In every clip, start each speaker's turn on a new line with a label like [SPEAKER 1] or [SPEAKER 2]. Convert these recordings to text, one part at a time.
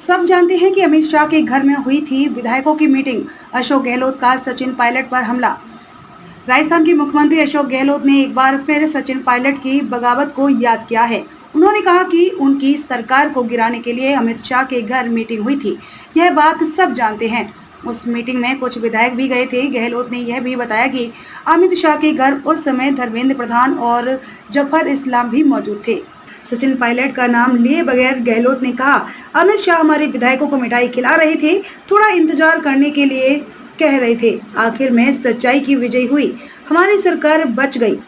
[SPEAKER 1] सब जानते हैं कि अमित शाह के घर में हुई थी विधायकों की मीटिंग। अशोक गहलोत का सचिन पायलट पर हमला। राजस्थान के मुख्यमंत्री अशोक गहलोत ने एक बार फिर सचिन पायलट की बगावत को याद किया है। उन्होंने कहा कि उनकी सरकार को गिराने के लिए अमित शाह के घर मीटिंग हुई थी। यह बात सब जानते हैं। उस मीटिंग में कुछ विधायक भी गए थे। गहलोत ने यह भी बताया कि अमित शाह के घर उस समय धर्मेंद्र प्रधान और जफर इस्लाम भी मौजूद थे। सचिन पायलट का नाम लिए बगैर गहलोत ने कहा, अमित शाह हमारे विधायकों को मिठाई खिला रहे थे, थोड़ा इंतजार करने के लिए कह रहे थे। आखिर में सच्चाई की विजय हुई, हमारी सरकार बच गई।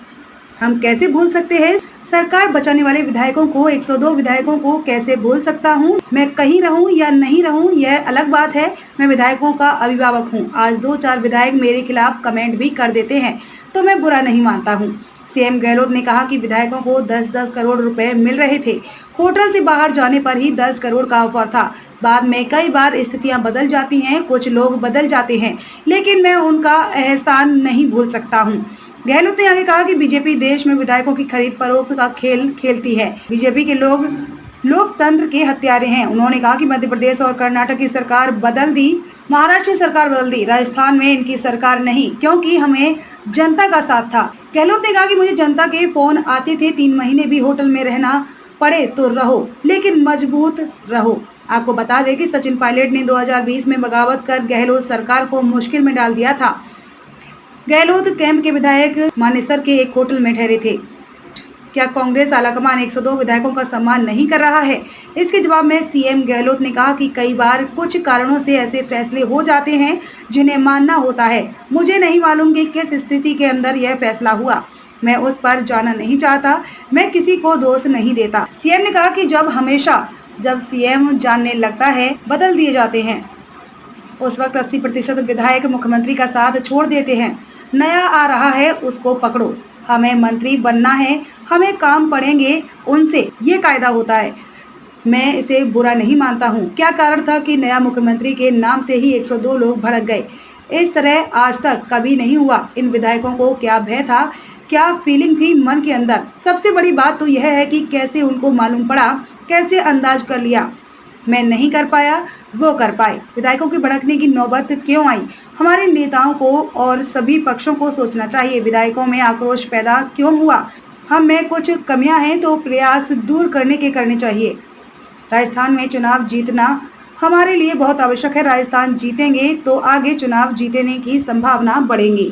[SPEAKER 1] हम कैसे भूल सकते हैं? सरकार बचाने वाले विधायकों को, 102 विधायकों को कैसे भूल सकता हूं? मैं कहीं रहूं या नहीं रहूं, यह अलग बात है। मैं विधायकों का अभिभावक हूं। आज 2-4 विधायक मेरे खिलाफ कमेंट भी कर देते हैं तो मैं बुरा नहीं मानता हूं। सीएम गहलोत ने कहा कि विधायकों को 10-10 करोड़ रुपए मिल रहे थे। होटल से बाहर जाने पर ही 10 करोड़ का ऑफर था। बाद में कई बार स्थितियां बदल जाती हैं, कुछ लोग बदल जाते हैं, लेकिन मैं उनका एहसान नहीं भूल सकता हूं। गहलोत ने आगे कहा कि बीजेपी देश में विधायकों की खरीद फरोख्त का खेल खेलती है। बीजेपी के लोग लोकतंत्र के हत्यारे हैं। उन्होंने कहा कि मध्य प्रदेश और कर्नाटक की सरकार बदल दी, महाराष्ट्र की सरकार बदल दी, राजस्थान में इनकी सरकार नहीं, क्योंकि हमें जनता का साथ था। गहलोत ने कहा कि मुझे जनता के फोन आते थे, 3 महीने भी होटल में रहना पड़े तो रहो, लेकिन मजबूत रहो। आपको बता दें कि सचिन पायलट ने 2020 में बगावत कर गहलोत सरकार को मुश्किल में डाल दिया था। गहलोत कैंप के विधायक मानेसर के एक होटल में ठहरे थे। क्या कांग्रेस आलाकमान 102 विधायकों का सम्मान नहीं कर रहा है? इसके जवाब में सीएम गहलोत ने कहा कि कई बार कुछ कारणों से ऐसे फैसले हो जाते हैं जिन्हें मानना होता है। मुझे नहीं मालूम कि किस स्थिति के अंदर यह फैसला हुआ। मैं उस पर जाना नहीं चाहता। मैं किसी को दोष नहीं देता। सीएम ने कहा कि जब सीएम जानने लगता है, बदल दिए जाते हैं। उस वक्त 80% विधायक मुख्यमंत्री का साथ छोड़ देते हैं। नया आ रहा है, उसको पकड़ो। हमें मंत्री बनना है, हमें काम पड़ेंगे उनसे, ये कायदा होता है। मैं इसे बुरा नहीं मानता हूँ। क्या कारण था कि नया मुख्यमंत्री के नाम से ही 102 लोग भड़क गए? इस तरह आज तक कभी नहीं हुआ। इन विधायकों को क्या भय था, क्या फीलिंग थी मन के अंदर? सबसे बड़ी बात तो यह है कि कैसे उनको मालूम पड़ा, कैसे अंदाज कर लिया। मैं नहीं कर पाया, वो कर पाए। विधायकों की भड़कने की नौबत क्यों आई? हमारे नेताओं को और सभी पक्षों को सोचना चाहिए। विधायकों में आक्रोश पैदा क्यों हुआ? हम में कुछ कमियां हैं तो प्रयास दूर करने चाहिए। राजस्थान में चुनाव जीतना हमारे लिए बहुत आवश्यक है। राजस्थान जीतेंगे तो आगे चुनाव जीतने की संभावना बढ़ेगी।